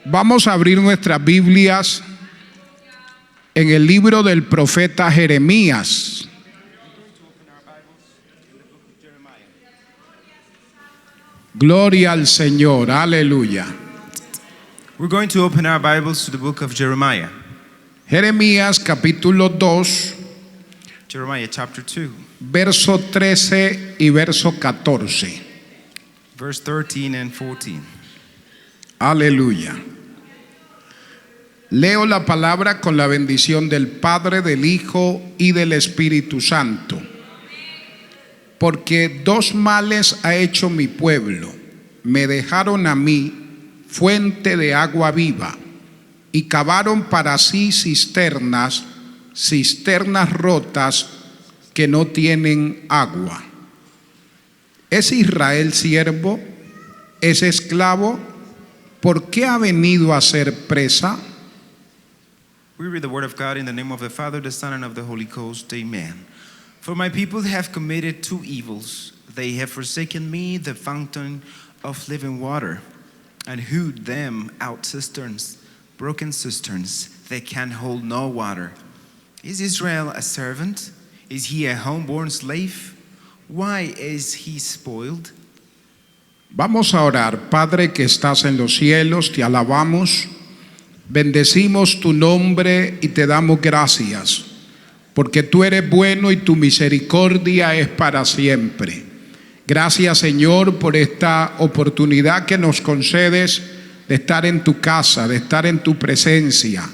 Vamos a abrir nuestras Biblias en el libro del profeta Jeremías. Gloria al Señor, aleluya. We're going to open our Bibles to the book of Jeremiah. Jeremías capítulo 2, Jeremiah chapter 2, verso 13 y verso 14. verse 13 and 14. Aleluya. Leo la palabra con la bendición del Padre, del Hijo y del Espíritu Santo. Porque dos males ha hecho mi pueblo. Me dejaron a mí fuente de agua viva y cavaron para sí cisternas rotas que no tienen agua. ¿Es Israel siervo? ¿Es esclavo? ¿Por qué ha venido a ser presa? We read the word of God in the name of the Father, the Son, and of the Holy Ghost. Amen. For my people have committed two evils. They have forsaken me, the fountain of living water, and hewed them out cisterns, broken cisterns that can hold no water. Is Israel a servant? Is he a homeborn slave? Why is he spoiled? Vamos a orar. Padre que estás en los cielos, te alabamos, bendecimos tu nombre y te damos gracias, porque tú eres bueno y tu misericordia es para siempre. Gracias, Señor, por esta oportunidad que nos concedes de estar en tu casa, de estar en tu presencia.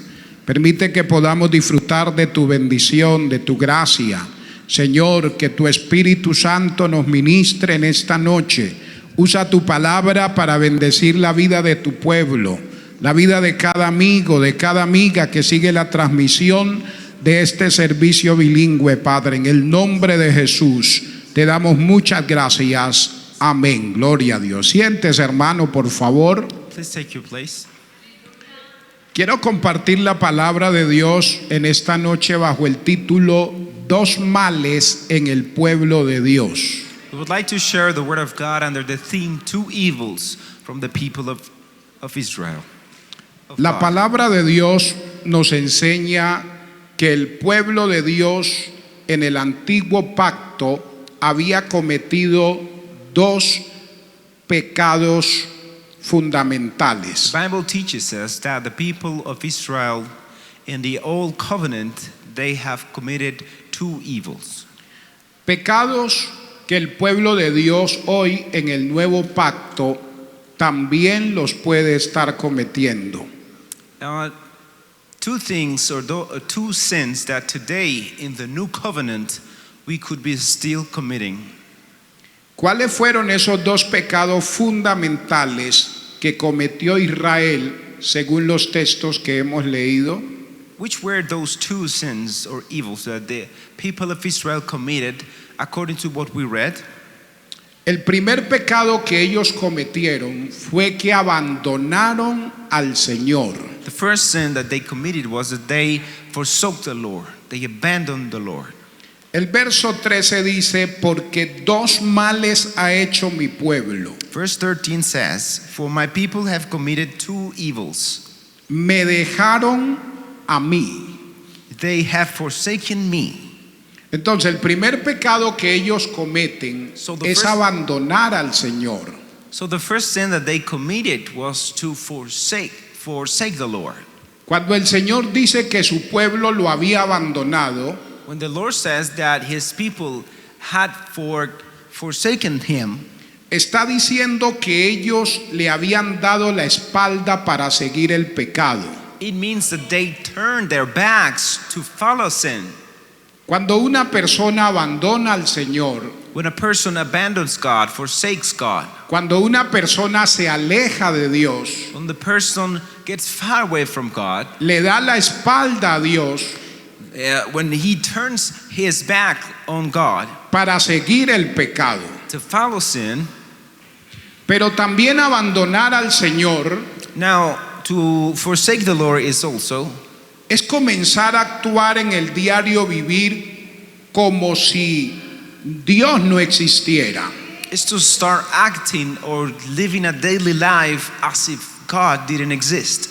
Permite que podamos disfrutar de tu bendición, de tu gracia. Señor, que tu Espíritu Santo nos ministre en esta noche. Usa tu palabra para bendecir la vida de tu pueblo, la vida de cada amigo, de cada amiga que sigue la transmisión de este servicio bilingüe, Padre. En el nombre de Jesús te damos muchas gracias. Amén. Gloria a Dios. Siéntese, hermano, por favor. Please take your place. Quiero compartir la palabra de Dios en esta noche bajo el título Dos males en el pueblo de Dios. We would like to share the word of God under the theme Two Evils from the people of Israel. La palabra de Dios nos enseña que el pueblo de Dios en el antiguo pacto había cometido dos pecados fundamentales. The Bible teaches us that the people of Israel in the old covenant, they have committed two evils. Pecados que el pueblo de Dios hoy en el nuevo pacto también los puede estar cometiendo. Two things or two sins that today in the new covenant we could be still committing. ¿Cuáles fueron esos dos pecados fundamentales que cometió Israel según los textos que hemos leído? Which were those two sins or evils that the people of Israel committed according to what we read? El primer pecado que ellos cometieron fue que abandonaron al Señor. The first sin that they committed was that they forsook the Lord. They abandoned the Lord. El verso 13 dice, porque dos males ha hecho mi pueblo. Verse 13 says, for my people have committed two evils. Me dejaron a mí. They have forsaken me. Entonces el primer pecado que ellos cometen es abandonar al Señor. So the first sin that they committed was to forsake the Lord. Cuando el Señor dice que su pueblo lo había abandonado, when the Lord says that his people had forsaken him, está diciendo que ellos le habían dado la espalda para seguir el pecado. it means that they turned their backs to follow sin. Cuando una persona abandona al Señor, When a person abandons God, forsakes God, cuando una persona se aleja de Dios, when the person gets far away from God, le da la espalda a Dios when he turns his back on God para seguir el pecado. to follow sin, Pero también abandonar al Señor now to forsake the Lord is also es comenzar a actuar en el diario vivir como si Dios no existiera. is to start acting or living a daily life as if God didn't exist.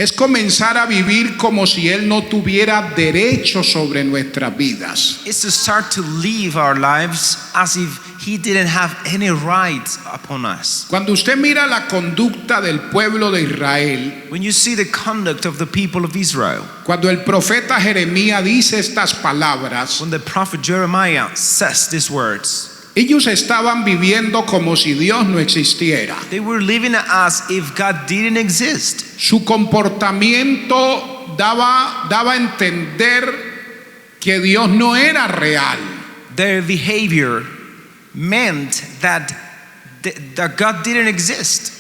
Es comenzar a vivir como si Él no tuviera derecho sobre nuestras vidas. It's to start to live our lives as if He didn't have any rights upon us. Cuando usted mira la conducta del pueblo de Israel, When you see the conduct of the people of Israel, cuando el profeta Jeremías dice estas palabras, when the prophet Jeremiah says these words, ellos estaban viviendo como si Dios no existiera. they were living as if God didn't exist. Su comportamiento daba a entender que Dios no era real. Their behavior meant that God didn't exist.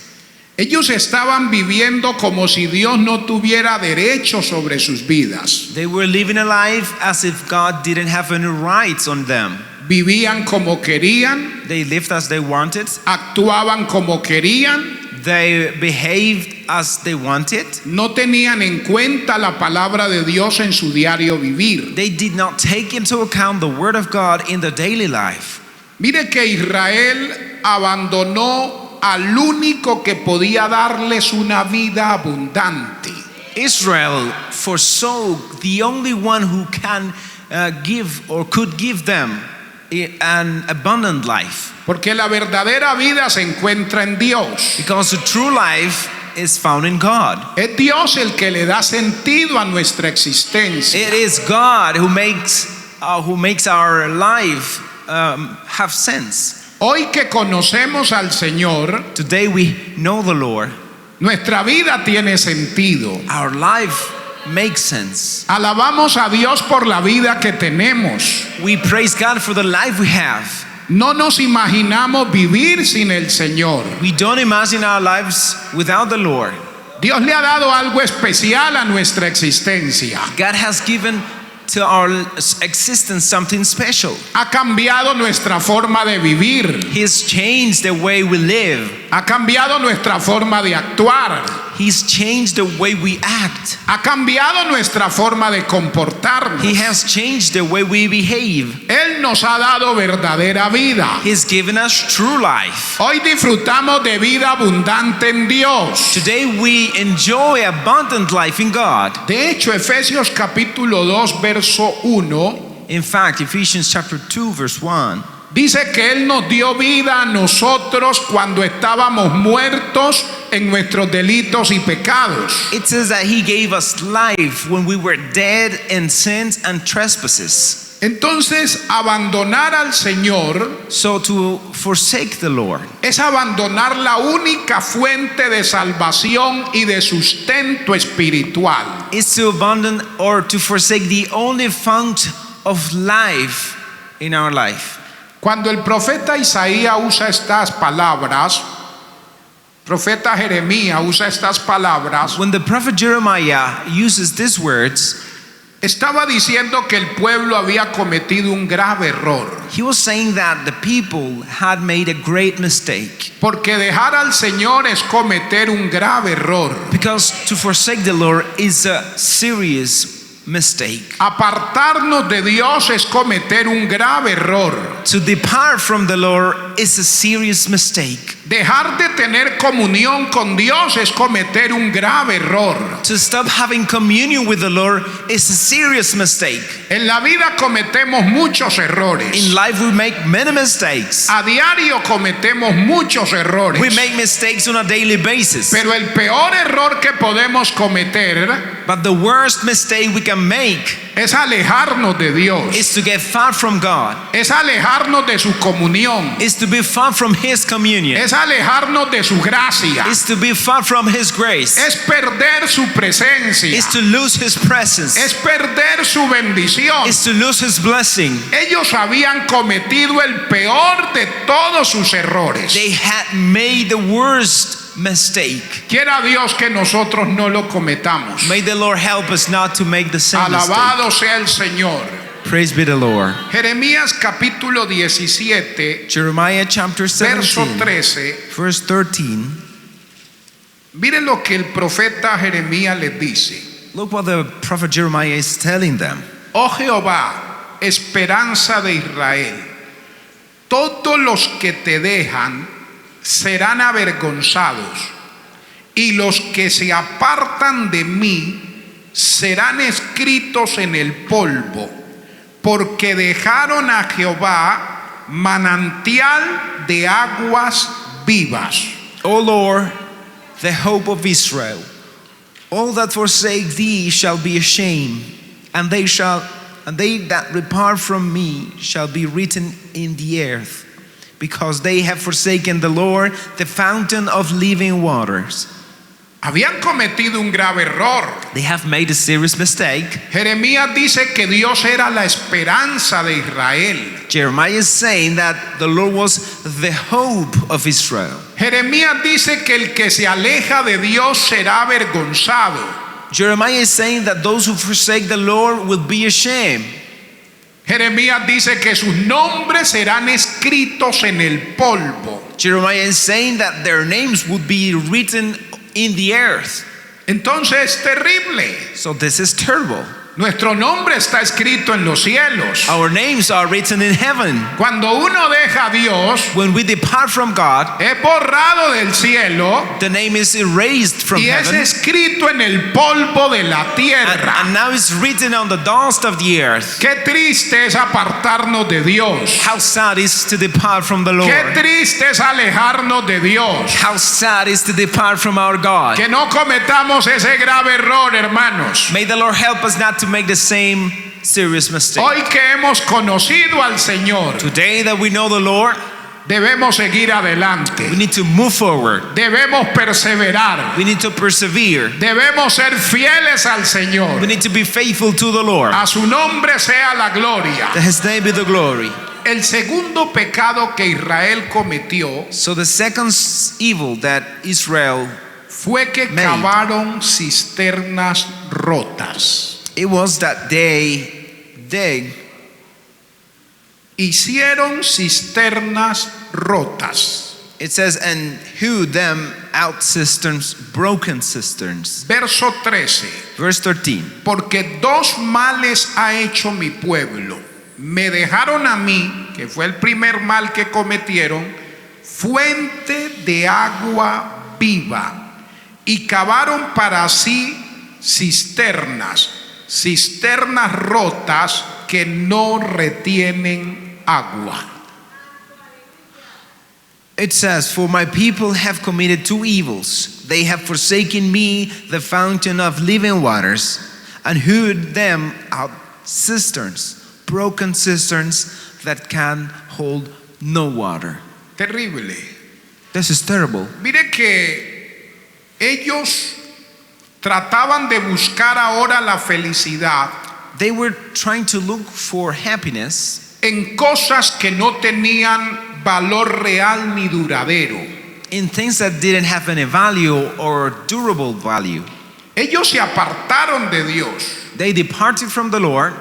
Ellos estaban viviendo como si Dios no tuviera derecho sobre sus vidas. They were living a life as if God didn't have any rights on them. Vivían como querían, They lived as they wanted. actuaban como querían, They behaved as they wanted. no tenían en cuenta la palabra de Dios en su diario vivir. They did not take into account the word of God in their daily life. Mire que Israel abandonó al único que podía darles una vida abundante. Israel forsook the only one who can give or could give them an abundant life. Porque la verdadera vida se encuentra en Dios. Because the true life is found in God. Es Dios el que le da sentido a nuestra existencia. It is God who makes our life have sense. Hoy que conocemos al Señor, Today we know the Lord. nuestra vida tiene sentido. Our life makes sense. Alabamos a Dios por la vida que tenemos. We praise God for the life we have. No nos imaginamos vivir sin el Señor. We don't imagine our lives without the Lord. Dios le ha dado algo especial a nuestra existencia. God has given to our existence something special. Ha cambiado nuestra forma de vivir. He's changed the way we live. Ha cambiado nuestra forma de actuar. He's changed the way we act. Ha cambiado nuestra forma de comportarnos. He has changed the way we behave. Él nos ha dado verdadera vida. He's given us true life. Hoy disfrutamos de vida abundante en Dios. Today we enjoy abundant life in God. De hecho, Efesios capítulo 2, verso 1, In fact, Ephesians chapter 2 verse 1 dice que Él nos dio vida a nosotros cuando estábamos muertos en nuestros delitos y pecados. it says that He gave us life when we were dead in sins and trespasses. Entonces, abandonar al Señor So to forsake the Lord es abandonar la única fuente de salvación y de sustento espiritual. is to abandon or to forsake the only fount of life in our life. Cuando el profeta Isaías usa estas palabras, profeta Jeremías usa estas palabras, When the prophet Jeremiah uses these words, estaba diciendo que el pueblo había cometido un grave error, he was saying that the people had made a great mistake. porque dejar al Señor es cometer un grave error. Because to forsake the Lord is a serious mistake. Apartarnos de Dios es cometer un grave error. To depart from the Lord is a serious mistake. Dejar de tener comunión con Dios es cometer un grave error. To stop having communion with the Lord is a serious mistake. En la vida cometemos muchos errores. In life we make many mistakes. A diario cometemos muchos errores. We make mistakes on a daily basis. Pero el peor error que podemos cometer But the worst mistake we can make es alejarnos de Dios. is to get far from God. Es alejarnos de su comunión. Is to be far from His communion. Es alejarnos de su gracia. Is to be far from His grace. Es perder su presencia. Is to lose His presence. Es perder su bendición. Is to lose His blessing. Ellos habían cometido el peor de todos sus errores. They had made the worst mistake. Quiera Dios que nosotros no lo cometamos. May the Lord help us not to make the same mistake. Alabado sea el Señor. Praise be the Lord. Jeremías capítulo 17, Jeremiah chapter verso 17, 13. verse 13. Miren lo que el profeta Jeremías les dice. Look what the prophet Jeremiah is telling them. Oh Jehová, esperanza de Israel, todos los que te dejan serán avergonzados, y los que se apartan de mí serán escritos en el polvo, porque dejaron a Jehová manantial de aguas vivas. O Lord, the hope of Israel, all that forsake thee shall be ashamed, and they that depart from me shall be written in the earth, because they have forsaken the Lord, the fountain of living waters. Habían cometido un grave error. They have made a serious mistake. Jeremías dice que Dios era la esperanza de Israel. Jeremiah is saying that the Lord was the hope of Israel. Jeremías dice que el que se aleja de Dios será avergonzado. Jeremiah is saying that those who forsake the Lord will be ashamed. Jeremías dice que sus nombres serán escritos en el polvo. Jeremiah is saying that their names would be written in the earth. Entonces es terrible. So this is terrible. Nuestro nombre está escrito en los cielos. Our names are written in heaven. Cuando uno deja a Dios, When we depart from God, es borrado del cielo the name is erased from y es heaven, escrito en el polvo de la tierra. and now it's written on the dust of the earth. Qué triste es apartarnos de Dios. How sad is to depart from the Lord. Qué triste es alejarnos de Dios. How sad is to depart from our God. Que no cometamos ese grave error, hermanos. May the Lord help us not to make the same serious mistake. Hoy que hemos conocido al Señor, Today that we know the Lord, debemos seguir adelante. we need to move forward. Debemos perseverar. We need to persevere. Debemos ser fieles al Señor. We need to be faithful to the Lord. A su nombre sea la gloria. That His name be the glory. El segundo pecado que Israel cometió So the second evil that Israel, fue que made. cavaron cisternas rotas. it was that they Hicieron cisternas rotas. it says, and hewed them out cisterns, broken cisterns. Verso 13. Verse 13. Porque dos males ha hecho mi pueblo. Me dejaron a mí, que fue el primer mal que cometieron, fuente de agua viva, y cavaron para sí cisternas rotas que no retienen agua. It says, for my people have committed two evils. They have forsaken me, the fountain of living waters, and hewed them out cisterns, broken cisterns that can hold no water. Terrible. This is terrible. Mire que ellos trataban de buscar ahora la felicidad They were trying to look for happiness en cosas que no tenían valor real ni duradero. in things that didn't have any value or durable value. Ellos se apartaron de Dios. They departed from the Lord.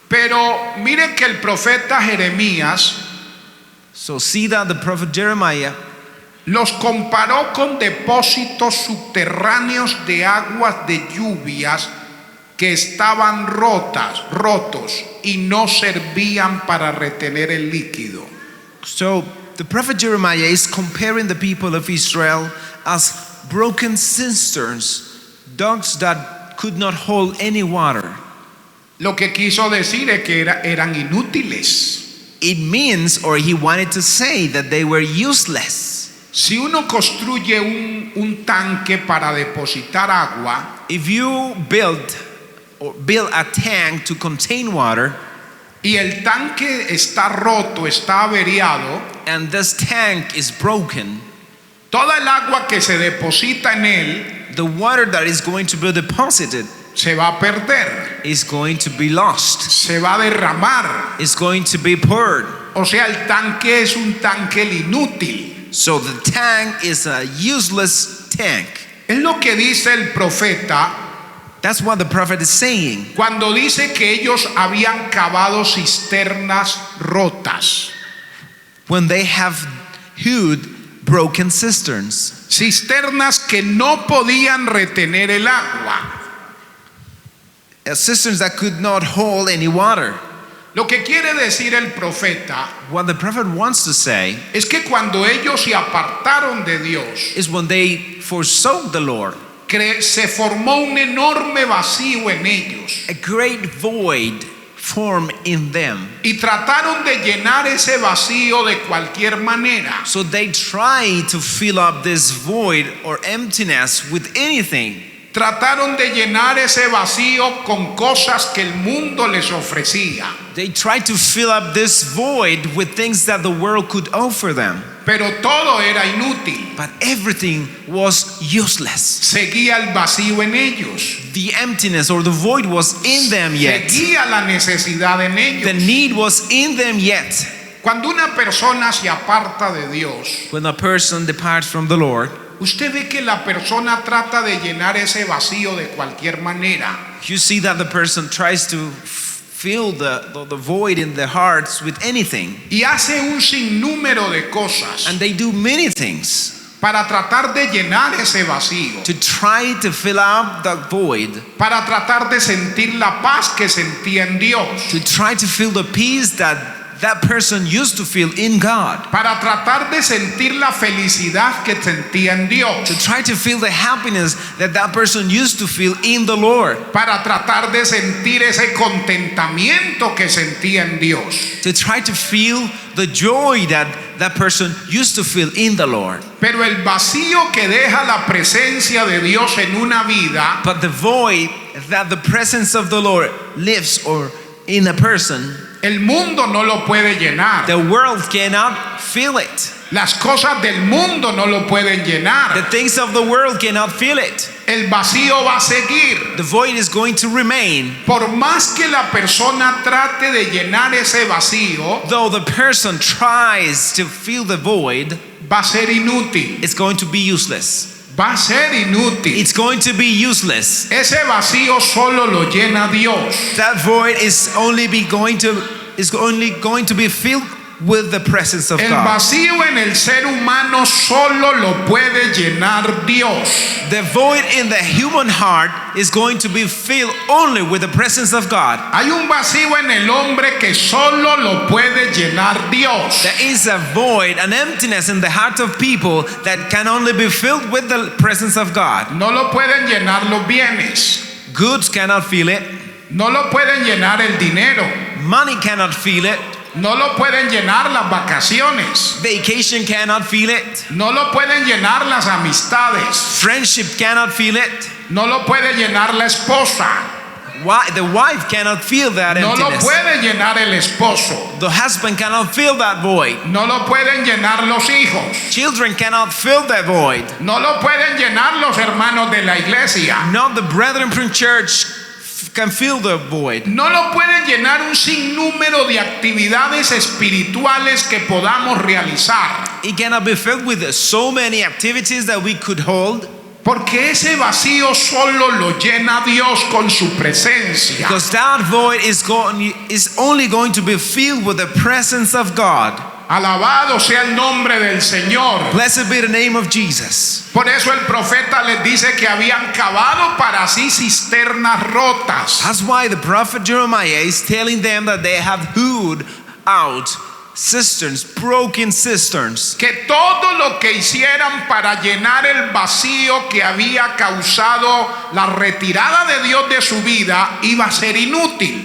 Pero mire que el profeta Jeremías So see that the prophet Jeremiah los comparó con depósitos subterráneos de aguas de lluvias que estaban rotos y no servían para retener el líquido. So the prophet Jeremiah is comparing the people of Israel as broken cisterns, ducts that could not hold any water. Lo que quiso decir es que eran inútiles. It means, or he wanted to say, that they were useless. Si uno construye un tanque para depositar agua, If you build a tank to contain water, y el tanque está roto, está averiado, and this tank is broken, toda el agua que se deposita en él the water that is going to be deposited se va a perder, is going to be lost. se va a derramar. It's going to be poured. O sea, el tanque es un tanque inútil. So the tank is a useless tank. Es lo que dice el profeta That's what the prophet is saying. cuando dice que ellos habían cavado cisternas rotas. When they have hewed broken cisterns, Cisternas que no podían retener el agua. cisterns that could not hold any water. Lo que quiere decir el profeta What the prophet wants to say es que cuando ellos se apartaron de Dios, is when they forsook the Lord, se formó un enorme vacío en ellos a great void formed in them. y trataron de llenar ese vacío de cualquier manera. So they tried to fill up this void or emptiness with anything. Trataron de llenar ese vacío con cosas que el mundo les ofrecía. They tried to fill up this void with things that the world could offer them. Pero todo era inútil. But everything was useless. Seguía el vacío en ellos. The emptiness or the void was in them yet. Seguía la necesidad en ellos. The need was in them yet. Cuando una persona se aparta de Dios, When a person departs from the Lord, usted ve que la persona trata de llenar ese vacío de cualquier manera. you see that the person tries to fill the void in their hearts with anything. Y hace un sinnúmero de cosas And they do many things para tratar de llenar ese vacío, to try to fill up that void, para tratar de sentir la paz que sentía en Dios, to try to feel the peace that that person used to feel in God, para tratar de sentir la felicidad que sentía en Dios, to try to feel the happiness that that person used to feel in the Lord, para tratar de sentir ese contentamiento que sentía en Dios. to try to feel the joy that that person used to feel in the Lord. Pero el vacío que deja la presencia de Dios en una vida But the void that the presence of the Lord lives or in a person, el mundo no lo puede llenar. the world cannot fill it. Las cosas del mundo no lo pueden The llenar. things of the world cannot fill it. El vacío va a seguir. The void is going to remain. Por más que la persona trate de llenar ese vacío, Though the person tries to fill the void, va a ser inútil. it's going to be useless. Va a ser inútil. It's going to be useless. Ese vacío solo lo llena Dios. That void is only going to be filled with the presence of El God. vacío en el ser humano solo lo puede llenar Dios. The void in the human heart is going to be filled only with the presence of God. Hay un vacío en el hombre que solo lo puede llenar Dios. There is a void, an emptiness in the heart of people that can only be filled with the presence of God. No lo pueden llenar los bienes. Goods cannot fill it. No lo pueden llenar el dinero. Money cannot fill it. No lo pueden llenar las vacaciones. Vacation cannot fill it. No lo pueden llenar las amistades. Friendship cannot fill it. No lo puede llenar la esposa. The wife cannot fill that No lo emptiness. puede llenar el esposo. The husband cannot fill that void. No lo pueden llenar los hijos. Children cannot fill that void. No lo pueden llenar los hermanos de la iglesia. Not the brethren from church can fill the void. No lo pueden llenar un sinnúmero de actividades espirituales que podamos realizar. It cannot be filled with so many activities that we could hold, Porque ese vacío solo lo llena Dios con su presencia. because that void is only going to be filled with the presence of God. Alabado sea el nombre del Señor. Blessed be the name of Jesus. Por eso el profeta les dice que habían cavado para sí cisternas rotas. That's why the prophet Jeremiah is telling them that they have hewed out cisterns, broken cisterns. Que todo lo que hicieran para llenar el vacío que había causado la retirada de Dios de su vida iba a ser inútil.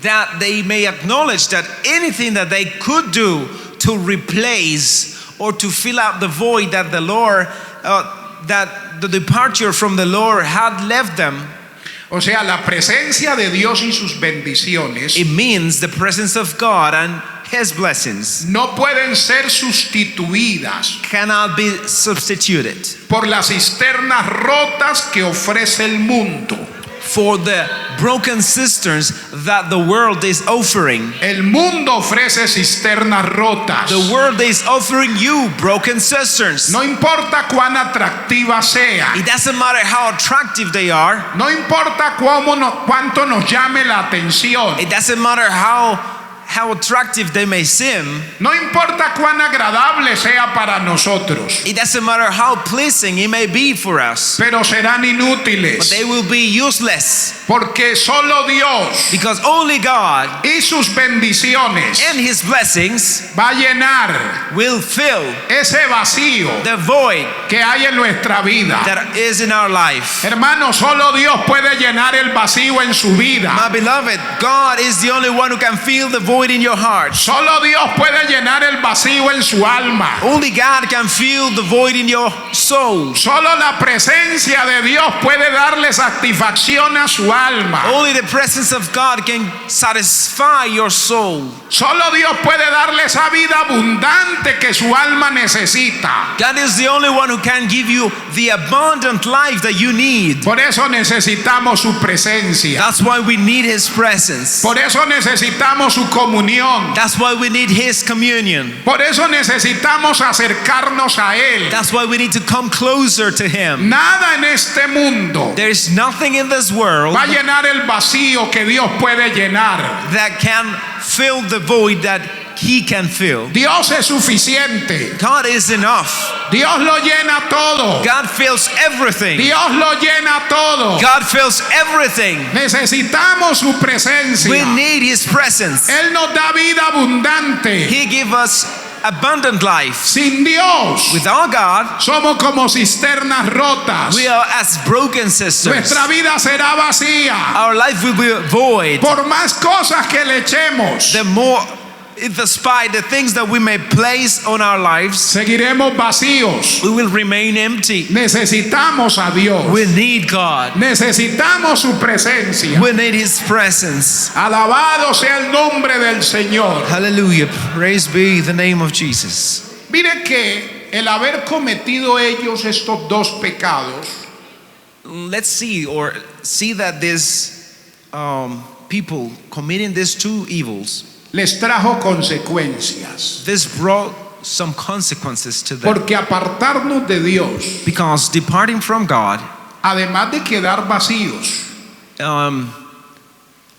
That they may acknowledge that anything that they could do to replace or to fill out the void that the Lord, that the departure from the Lord had left them. O sea, la presencia de Dios y sus bendiciones It means the presence of God and His blessings no pueden ser sustituidas cannot be substituted por las cisternas rotas que ofrece el mundo. for the broken cisterns that the world is offering. El mundo ofrece cisternas rotas. The world is offering you broken cisterns. No importa cuán atractivas sean. It doesn't matter how attractive they are. No importa cuánto nos llame la atención. It doesn't matter how attractive they may seem. No importa cuán agradable sea para nosotros. It doesn't matter how pleasing it may be for us. Pero serán But inútiles. they will be useless. Porque solo Dios Because only God y sus bendiciones and His blessings va a llenar will fill ese vacío the void que hay en nuestra vida. that is in our life. Hermano, solo Dios puede llenar el vacío en su vida. My beloved, God is the only one who can fill the void in your heart. Solo Dios puede llenar el vacío en su alma. Only God can fill the void in your soul. Solo la presencia de Dios puede darle satisfacción a su alma. Only the presence of God can satisfy your soul. Solo Dios puede darle esa vida abundante que su alma necesita. God is the only one who can give you the abundant life that you need. Por eso necesitamos su presencia. That's why we need His presence. Por eso necesitamos su comunión. That's why we need His communion. Por eso necesitamos acercarnos a Él. That's why we need to come closer to Him. Nada en este mundo There is nothing in this world va a llenar el vacío que Dios puede llenar. that can fill the void that He can fill. Dios es suficiente. God is enough. Dios lo llena todo. God fills everything. Dios lo llena todo. God fills everything. Necesitamos su presencia. We need His presence. Él nos da vida abundante. He gives us abundant life. Sin Dios Without God, somos como cisternas rotas. we are as broken sisters. Nuestra vida será vacía. Our life will be void. Por más cosas que le echemos, The more, despite the things that we may place on our lives, seguiremos vacíos. we will remain empty. Necesitamos a Dios. We need God. Necesitamos su presencia. We need His presence. Alabado sea el nombre del Señor. Hallelujah. Praise be the name of Jesus. Mire que el haber cometido ellos estos dos pecados Let's see that this people committing these two evils, les trajo consecuencias. this brought some consequences to them. Porque apartarnos de Dios, Because departing from God, además de quedar vacíos,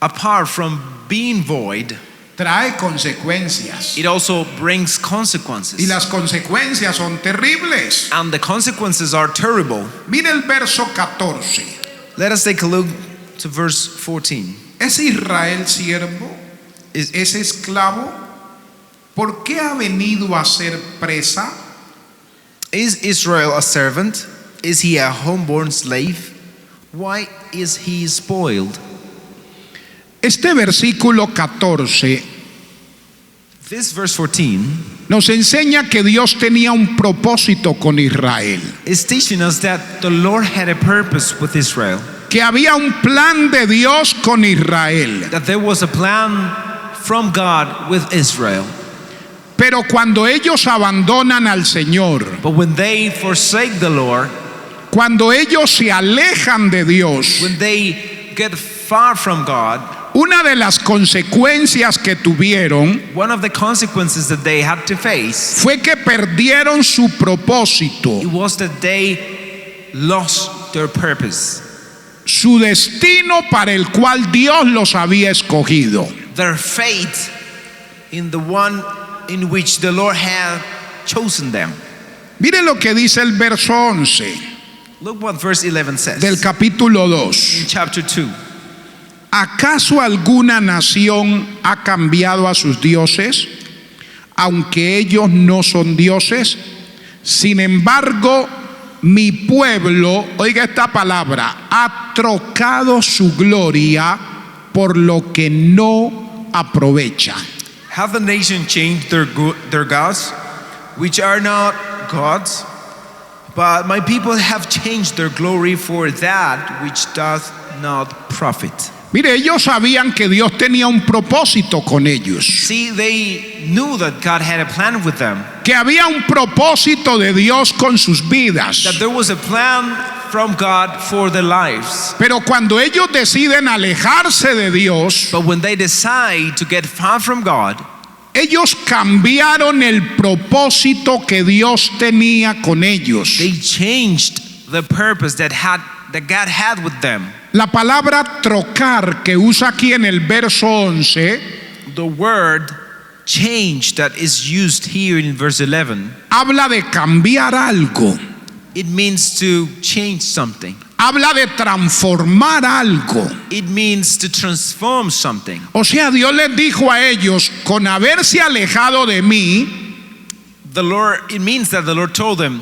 apart from being void, trae consecuencias. it also brings Y consequences. las consecuencias son terribles. And the consequences are terrible. Mire el verso 14. Let us take a look to verse 14. ¿Es Israel siervo? ¿Es esclavo? ¿Por qué ha venido a ser presa? Is Israel a servant? Is he a homeborn slave? Why is he spoiled? Este versículo 14 This verse 14 nos enseña que Dios tenía un propósito con Israel, is teaching us that the Lord had a purpose with Israel. que había un plan de Dios con Israel. That there was a plan from God with Israel. Pero cuando ellos abandonan al Señor, But when they forsake the Lord, cuando ellos se alejan de Dios, when they get far from God, una de las consecuencias que tuvieron one of the consequences that they had to face, fue que perdieron su propósito, it was that they lost their purpose. su destino para el cual Dios los había escogido. Their fate in the one in which the Lord had chosen them. Mire lo que dice el verso 11 Look what verse 11 says. del capítulo 2. In chapter 2. ¿Acaso alguna nación ha cambiado a sus dioses, aunque ellos no son dioses? Sin embargo, mi pueblo, oiga esta palabra, ha trocado su gloria por lo que no aprovecha. Have the nation changed their gods, which are not gods? But my people have changed their glory for that which doth not profit. Mire, ellos sabían que Dios tenía un propósito con ellos, See, they knew that God had a plan with them, que había un propósito de Dios con sus vidas. that there was a plan from God for their lives. Pero cuando ellos deciden alejarse de Dios, But when they decide to get far from God, ellos cambiaron el propósito que Dios tenía con ellos. they changed the purpose that God had with them. La palabra trocar que usa aquí en el verso 11 The word change that is used here in verse 11, habla de cambiar algo. It means to change something. Habla de transformar algo. It means to transform something. O sea, Dios les dijo a ellos, con haberse alejado de mí, It means that the Lord told them,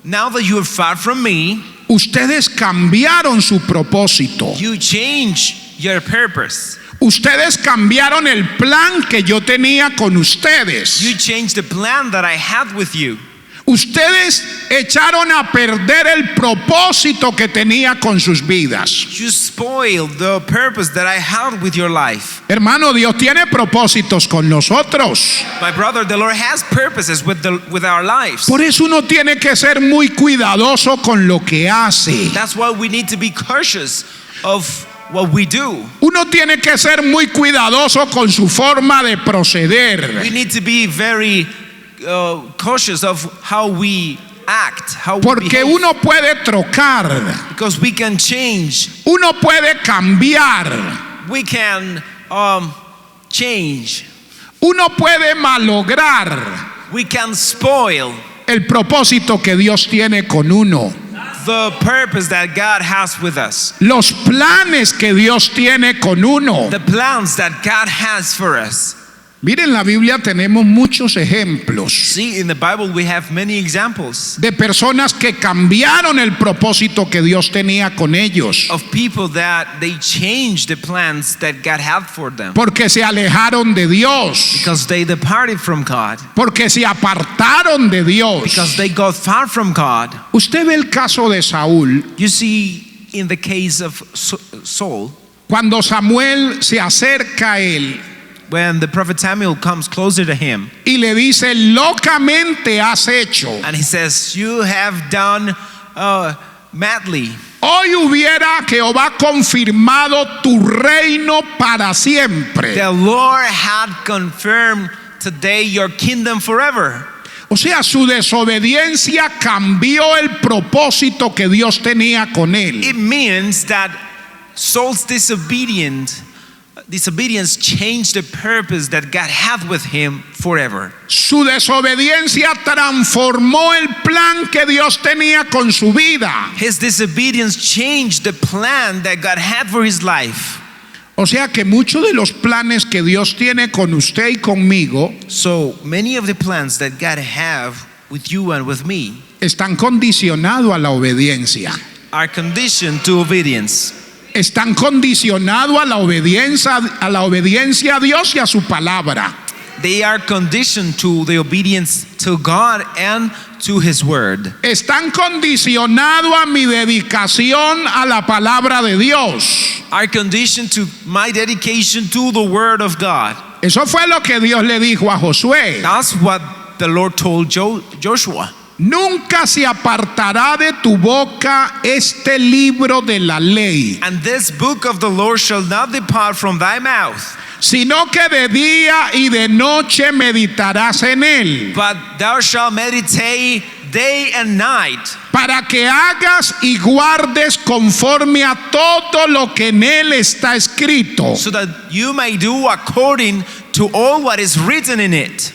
now that you are far from me, ustedes cambiaron su propósito. you change your purpose. Ustedes cambiaron el plan que yo tenía con ustedes. You change the plan that I had with you. Ustedes echaron a perder el propósito que tenía con sus vidas. You spoiled the purpose that I had with your life. Hermano, Dios tiene propósitos con nosotros. My brother, the Lord has purposes with our lives. Por eso uno tiene que ser muy cuidadoso con lo que hace. That's why we need to be cautious of what we do. Uno tiene que ser muy cuidadoso con su forma de proceder. We need to be very cautious of how we act, how we Porque behave. uno puede trocar, Because we can change, uno puede cambiar, we can change, uno puede malograr we can spoil el propósito que Dios tiene con uno. the purpose that God has with us, Los planes que Dios tiene con uno. the plans that God has for us. Miren, en la Biblia tenemos muchos ejemplos See, in the Bible we have many examples de personas que cambiaron el propósito que Dios tenía con ellos, of people that they changed the plans that God had for them porque se alejaron de Dios, because they departed from God, porque se apartaron de Dios. because they got far from God. Usted ve el caso de Saúl, You see, in the case of Saul, cuando Samuel se acerca a él when the prophet Samuel comes closer to him y le dice, locamente has hecho. and he says, you have done madly. Hoy hubiera Jehová confirmado tu reino para siempre. The Lord had confirmed today your kingdom forever. O sea, su desobediencia cambió el propósito que Dios tenía con él. It means that Saul's disobedience changed the purpose that God had with him forever. Su desobediencia transformó el plan que Dios tenía con su vida. His disobedience changed the plan that God had for his life. O sea que muchos de los planes que Dios tiene con usted y conmigo So many of the plans that God have with you and with me están condicionados a la obediencia. are conditioned to obedience. Están condicionados a la obediencia a Dios y a su palabra. They are conditioned to the obedience to God and to his word. Están condicionados a mi dedicación a la palabra de Dios. Are conditioned to my dedication to the word of God. Eso fue lo que Dios le dijo a Josué. That's what the Lord told Joshua. Nunca se apartará de tu boca este libro de la ley, And this book of the Lord shall not depart from thy mouth, sino que de día y de noche meditarás en él, but thou shalt meditate day and night, para que hagas y guardes conforme a todo lo que en él está escrito. so that you may do according to all what is written in it.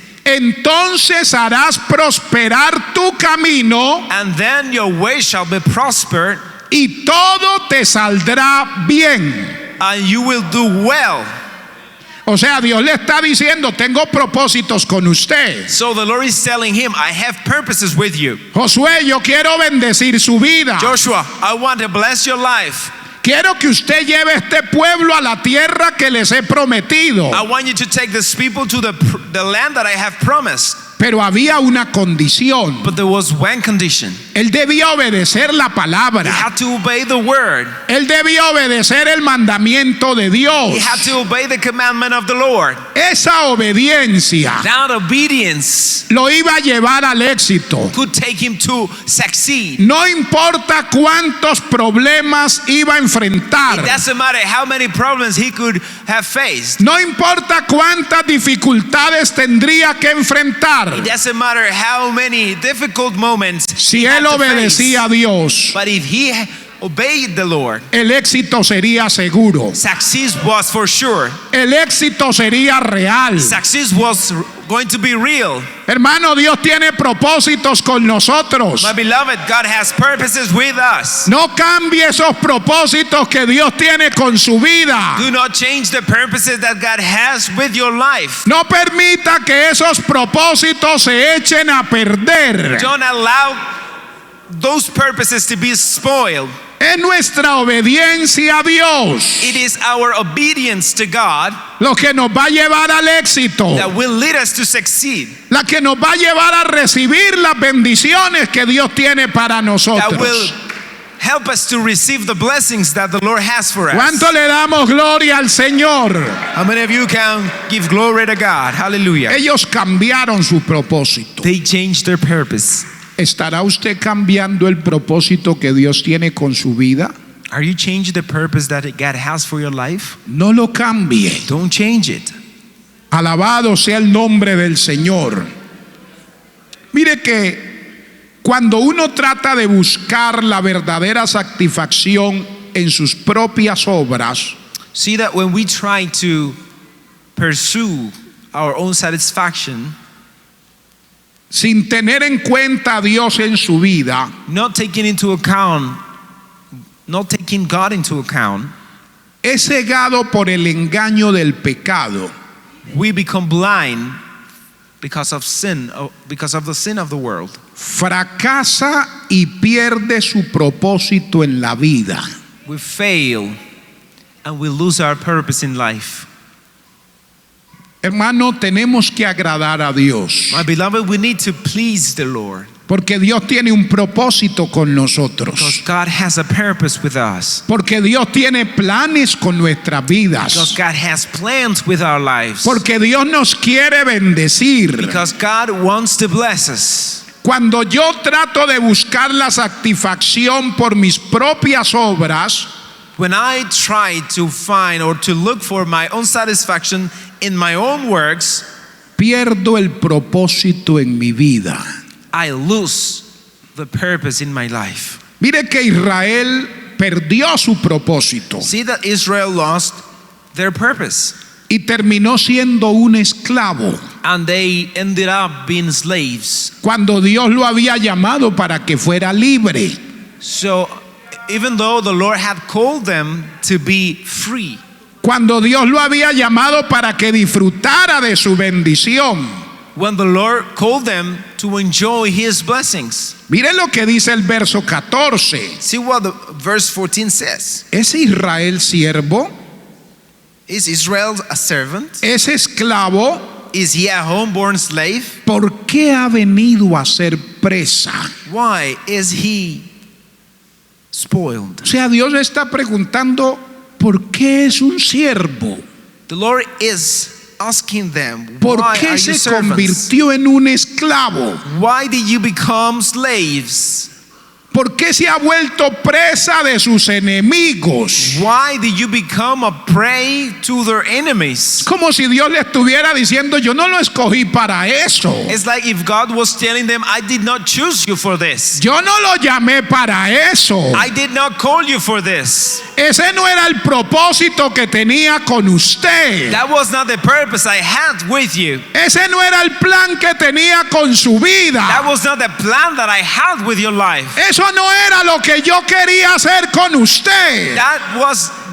Entonces harás prosperar tu camino And then your way shall be prospered, y todo te saldrá bien. and you will do well. O sea, Dios le está diciendo, tengo propósitos con usted. So the Lord is telling him, I have purposes with you. Josué, yo quiero bendecir su vida. Joshua, I want to bless your life. Quiero que usted lleve este pueblo a la tierra que les he prometido. I want you to take this people to the land that I have promised. Pero había una condición. But there was one condition. Él debía obedecer la He palabra. had to obey the word. Él debía obedecer el mandamiento de Dios. He had to obey the commandment of the Lord. Esa obediencia That obedience lo iba a llevar al éxito. could take him to succeed. No importa cuántos problemas iba a It enfrentar. doesn't matter how many problems he could have faced. No importa cuántas dificultades tendría que enfrentar. It doesn't matter how many difficult moments Si he had él to face. obedecía a Dios, But if he obeyed the Lord, el éxito sería seguro. success was for sure. El éxito sería real. Success was going to be real. Hermano, Dios tiene propósitos con nosotros. My beloved, God has purposes with us. No cambie esos propósitos que Dios tiene con su vida. Do not change the purposes that God has with your life. No permita que esos propósitos se echen a perder. Don't allow those purposes to be spoiled. Es nuestra obediencia a Dios It is our obedience to God lo que nos va a llevar al éxito, that will lead us to succeed, la que nos va a llevar a recibir las bendiciones que Dios tiene para that will nosotros. help us to receive the blessings that the Lord has for us. ¿Cuánto le damos gloria al Señor? How many of you can give glory to God? Hallelujah. Ellos cambiaron su propósito. They changed their purpose. ¿Estará usted cambiando el propósito que Dios tiene con su vida? Are you changing the purpose that God has for your life? No lo cambie. Don't change it. Alabado sea el nombre del Señor. Mire que cuando uno trata de buscar la verdadera satisfacción en sus propias obras, See that when we try to pursue our own satisfaction, sin tener en cuenta a Dios en su vida, not taking God into account, es cegado por el engaño del pecado. we become blind because of sin, because of the sin of the world. Fracasa y pierde su propósito en la vida. We fail and we lose our purpose in life. Hermano, tenemos que agradar a Dios, My beloved, we need to please the Lord porque Dios tiene un propósito con because nosotros, God has a purpose with us. porque Dios tiene planes con nuestras Because vidas, God has plans with our lives. porque Dios nos quiere bendecir. Because God wants to bless us. Cuando yo trato de buscar la satisfacción por mis propias obras, When I try to find or to look for my own satisfaction in my own works, pierdo el propósito en mi vida. I lose the purpose in my life. Mire que Israel perdió su propósito See that Israel lost their purpose y terminó siendo un esclavo and they ended up being slaves. cuando Dios lo había llamado para que fuera libre. So even though the Lord had called them to be free, Cuando Dios lo había llamado para que disfrutara de su bendición. when the Lord called them to enjoy His blessings. Mire lo que dice el verso 14. See what the verse 14 says. ¿Es Israel siervo? Is Israel a servant? ¿Es esclavo? Is he a homeborn slave? ¿Por qué ha venido a ser presa? Why is he spoiled? O sea, Dios le está preguntando, ¿por qué es un siervo? The Lord is asking them, ¿Por why qué are you se servants? convirtió en un esclavo? Why did you become slaves? ¿Por qué se ha vuelto presa de sus enemigos? Why did you become a prey to their enemies? Como si Dios le estuviera diciendo, yo no lo escogí para eso. It's like if God was telling them, I did not choose you for this. Yo no lo llamé para eso. I did not call you for this. Ese no era el propósito que tenía con usted. That was not the purpose I had with you. Ese no era el plan que tenía con su vida. That was not the plan that I had with your life. Eso no era lo que yo quería hacer con usted.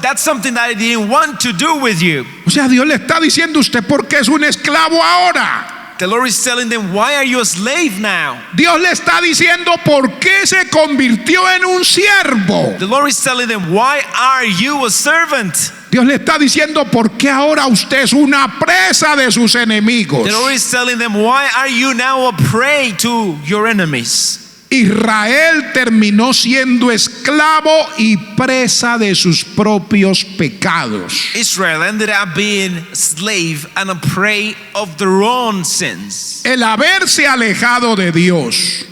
That's something that I didn't want to do with you. O sea, Dios le está diciendo a usted por qué es un esclavo ahora. The Lord is telling them, why are you a slave now? Dios le está diciendo por qué se convirtió en un siervo. The Lord is telling them, why are you a servant? Dios le está diciendo por qué ahora usted es una presa de sus enemigos. The Lord is telling them, why are you now a prey to your enemies? Israel terminó siendo esclavo y presa de sus propios pecados. Israel ended up being a slave and a prey of their own sins. El haberse alejado de Dios,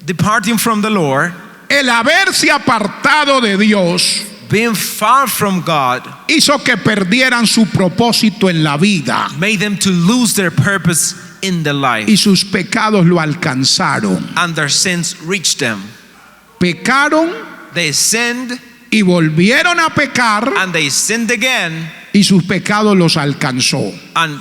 Departing from the Lord, el haberse apartado de Dios, being far from God, hizo que perdieran su propósito en la vida made them to lose their purpose in the life, y sus pecados lo alcanzaron. and their sins reached them. Pecaron They sinned y volvieron a pecar and they sinned again, y sus pecados los alcanzó. and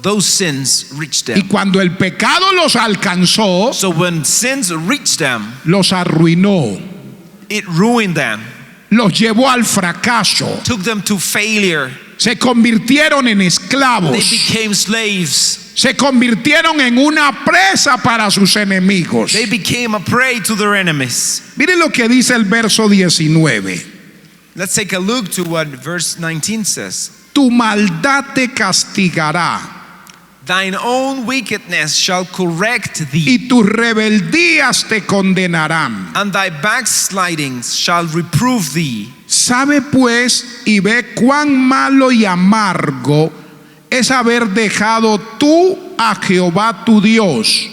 those sins reached Y them. cuando el pecado los alcanzó, So when sins reached them, los arruinó, it ruined them, los llevó al fracaso, took them to failure. se convirtieron en They esclavos, became slaves. se convirtieron en una presa para sus enemigos. They became a prey to their enemies. Mire lo que dice el verso 19. Let's take a look to what verse 19 says. Tu maldad te castigará Thine own wickedness shall correct thee, y tus rebeldías te condenarán. and thy backslidings shall reprove thee. Sabe pues y ve cuán malo y amargo es haber dejado tú a Jehová tu Dios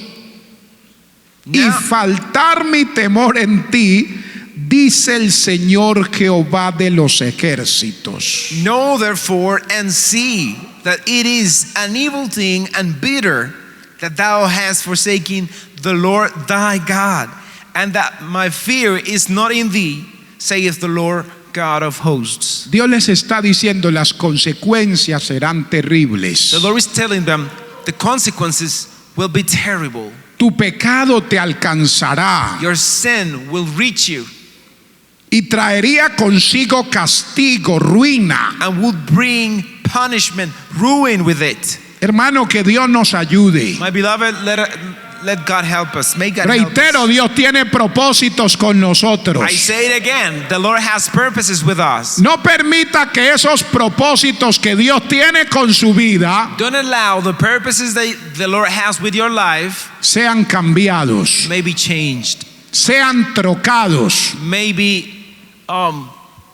y Now, faltar mi temor en ti, dice el Señor Jehová de los ejércitos. know therefore and see that it is an evil thing and bitter that thou hast forsaken the Lord thy God, and that my fear is not in thee, saith the Lord God of hosts. Dios les está diciendo las consecuencias serán terribles. The Lord is telling them the consequences will be terrible. Tu pecado te alcanzará Your sin will reach you y traería consigo castigo, ruina. and will bring punishment, ruin with it. Hermano, que Dios nos ayude. My beloved, let God help us. May God help Reitero, us. Dios tiene propósitos con nosotros. I say it again, the Lord has purposes with us. No permita que esos propósitos que Dios tiene con su vida Don't allow the purposes that the Lord has with your life sean cambiados, may be changed, sean trocados may be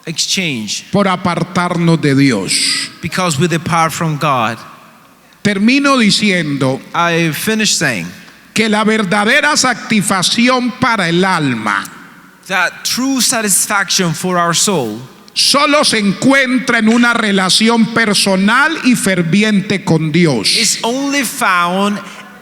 exchanged, por apartarnos de Dios. because we depart from God. Termino diciendo I finished saying que la verdadera satisfacción para el alma that true satisfaction for our soul solo se encuentra en una relación personal y ferviente con Dios. is only found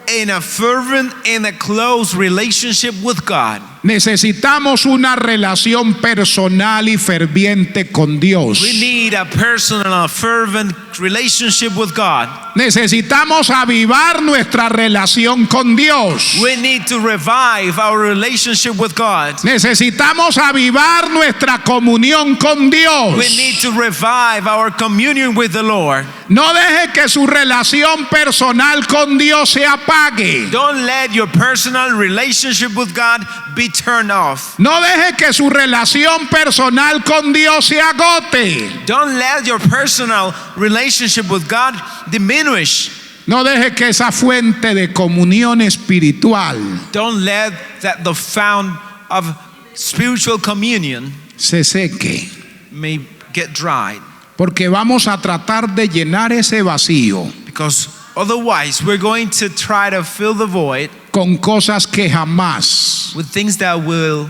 in a fervent and a close relationship with God. Necesitamos una relación personal y ferviente con Dios. We need a personal, fervent relationship with God. Necesitamos avivar nuestra relación con Dios. We need to revive our relationship with God. Necesitamos avivar nuestra comunión con Dios. We need to revive our communion with the Lord. No deje que su relación personal con Dios se apague. Don't let your personal relationship with God be turned off. No deje que su relación personal con Dios se agote. Don't let your personal relationship with God diminish. No deje que esa fuente de comunión espiritual Don't let that the fount of spiritual communion se seque, may get dried, porque vamos a tratar de llenar ese vacío because otherwise we're going to try to fill the void con cosas que jamás with things that will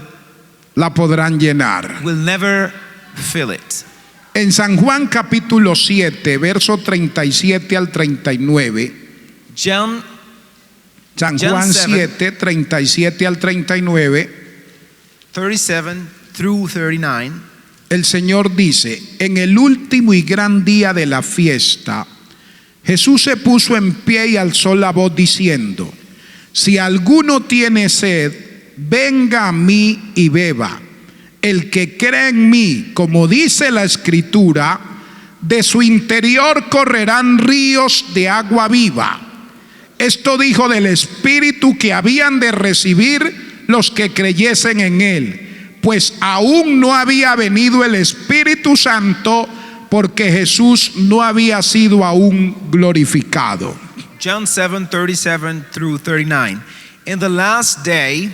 la podrán llenar. never fill it. En San Juan capítulo 7, verso 37 al 39, John San John Juan 7, 7, 37 al 39, 37 through 39. el Señor dice: en el último y gran día de la fiesta, Jesús se puso en pie y alzó la voz diciendo: si alguno tiene sed, venga a mí y beba. El que cree en mí, como dice la Escritura, de su interior correrán ríos de agua viva. Esto dijo del Espíritu que habían de recibir los que creyesen en él, pues aún no había venido el Espíritu Santo, porque Jesús no había sido aún glorificado. John 7, 37 through 39. In the last day,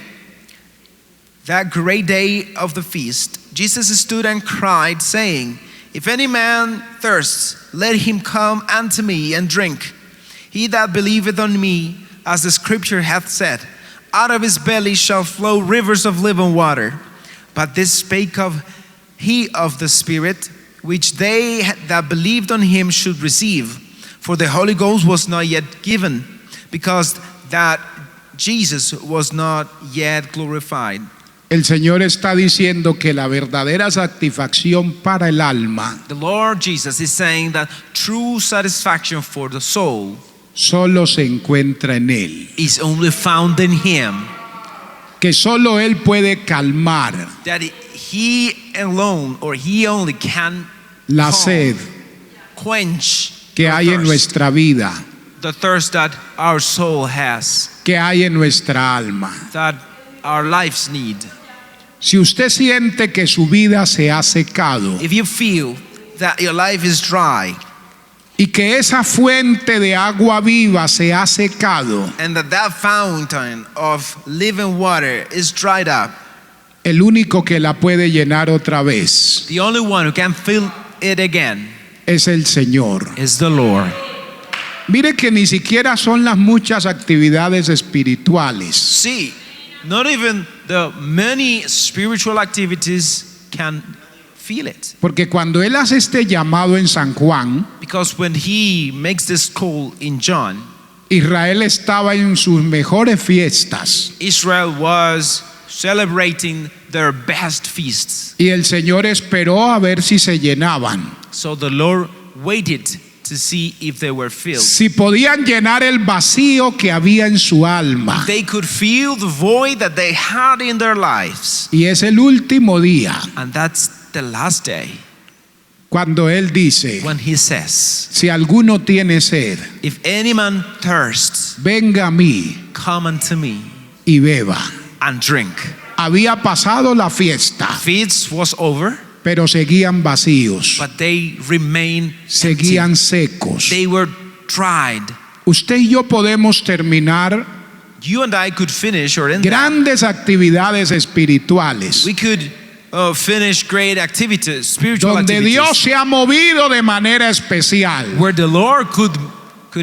that great day of the feast, Jesus stood and cried, saying, if any man thirsts, let him come unto me and drink. He that believeth on me, as the scripture hath said, out of his belly shall flow rivers of living water. But this spake of he of the Spirit, which they that believed on him should receive. For the Holy Ghost was not yet given, because that Jesus was not yet glorified. El Señor está diciendo que la verdadera satisfacción para el alma The Lord Jesus is saying that true satisfaction for the soul solo se encuentra en Él, is only found in Him. que solo Él puede calmar That He alone, or He only can la calm, sed quench que the hay en thirst, nuestra vida, the thirst that our soul has, que hay en nuestra alma. that our lives need. Si usted siente que su vida se ha secado If you feel that your life is dry y que esa fuente de agua viva se ha secado, and that fountain of living water is dried up, el único que la puede llenar otra vez the only one who can fill it again es el Señor. is the Lord. Mire que ni siquiera son las muchas actividades espirituales. See, not even the many spiritual activities can feel it. Porque cuando Él hace este llamado en San Juan, Because when He makes this call in John, Israel estaba en sus mejores fiestas Israel was celebrating their best feasts. y el Señor esperó a ver si se llenaban, So the Lord waited to see if they were filled. si podían llenar el vacío que había en su alma. They could feel the void that they had in their lives. Y es el último día And that's the last day cuando Él dice, when He says, si alguno tiene sed, if any man thirsts, venga a mí come unto me y beba. and drink. Había pasado la fiesta, Feast was over, pero seguían vacíos, but they remained seguían empty. secos. They were dried. Usted y yo podemos terminar You and I could finish, or in grandes actividades espirituales we could finish great activities, spiritual donde activities, Dios se ha movido de manera especial, where the Lord could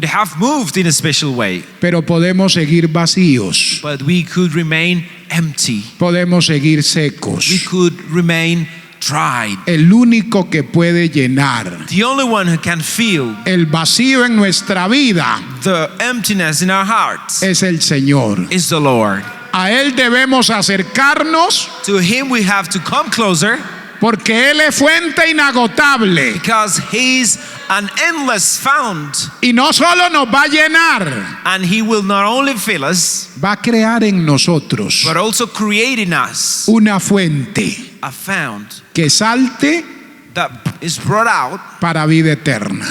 have moved in a special way, pero podemos seguir vacíos, but we could remain empty. podemos seguir We secos. could remain dried. El único que puede llenar The only one who can feel el vacío en nuestra vida the emptiness in our hearts es el Señor. is the Lord. A Él debemos acercarnos To Him we have to come closer porque Él es fuente inagotable because He's an endless fount, y no solo nos va a llenar, and He will not only fill us va a crear en nosotros but also create in us una fuente a fount que salte that is brought out para vida eterna.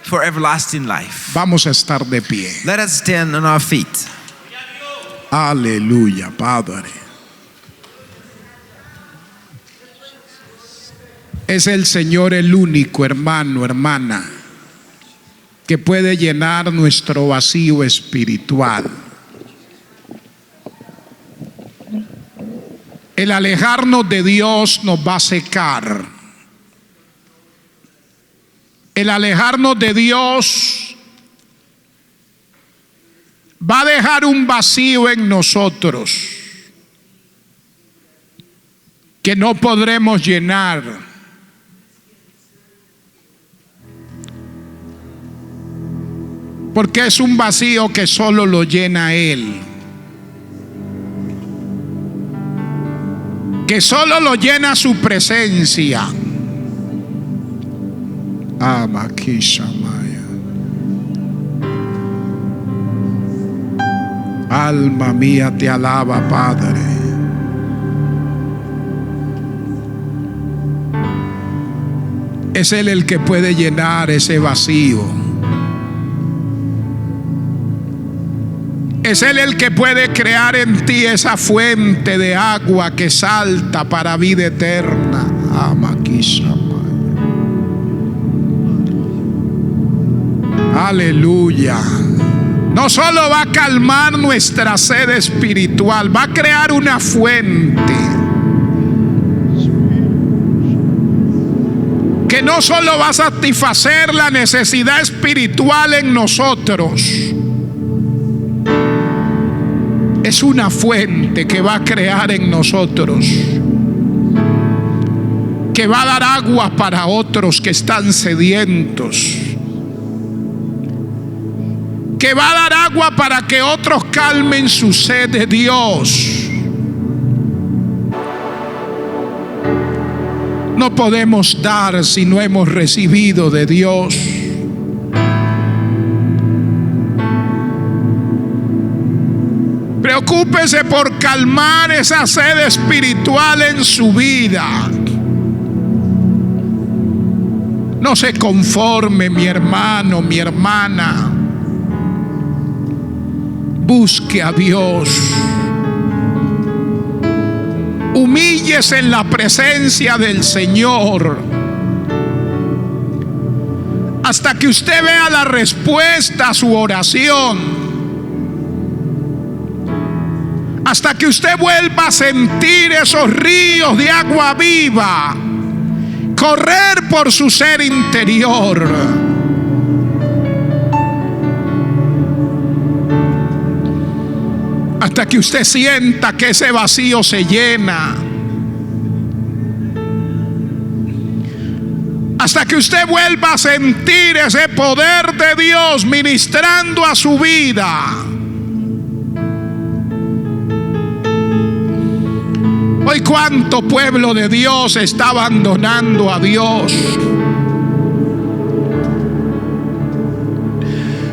for everlasting life. Vamos a estar de pie. Let us stand on our feet. Aleluya, Padre. Es el Señor el único, hermano, hermana, que puede llenar nuestro vacío espiritual. El alejarnos de Dios nos va a secar. El alejarnos de Dios va a dejar un vacío en nosotros que no podremos llenar. Porque es un vacío que solo lo llena Él. Que solo lo llena su presencia. Amakishamaya. Alma mía te alaba, Padre. Es Él el que puede llenar ese vacío. Es Él el que puede crear en ti esa fuente de agua que salta para vida eterna. Aleluya. No solo va a calmar nuestra sed espiritual, va a crear una fuente que no solo va a satisfacer la necesidad espiritual en nosotros, es una fuente que va a crear en nosotros, que va a dar agua para otros que están sedientos, que va a dar agua para que otros calmen su sed de Dios. No podemos dar si no hemos recibido de Dios. Preocúpese por calmar esa sed espiritual en su vida. No se conforme, mi hermano, mi hermana. Busque a Dios. Humíllese en la presencia del Señor hasta que usted vea la respuesta a su oración, hasta que usted vuelva a sentir esos ríos de agua viva correr por su ser interior. Hasta que usted sienta que ese vacío se llena. Hasta que usted vuelva a sentir ese poder de Dios ministrando a su vida. Hoy cuánto pueblo de Dios está abandonando a Dios.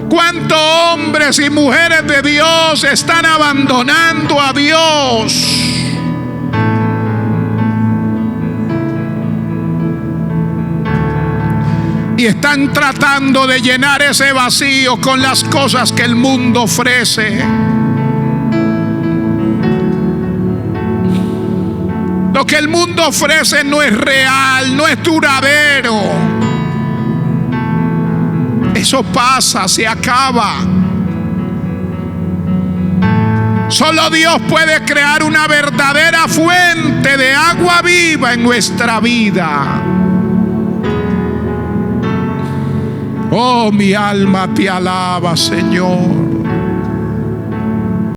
¿Cuántos hombres y mujeres de Dios están abandonando a Dios? Y están tratando de llenar ese vacío con las cosas que el mundo ofrece. Lo que el mundo ofrece no es real, no es duradero. Eso pasa, se acaba. Solo Dios puede crear una verdadera fuente de agua viva en nuestra vida. Oh, mi alma te alaba, Señor.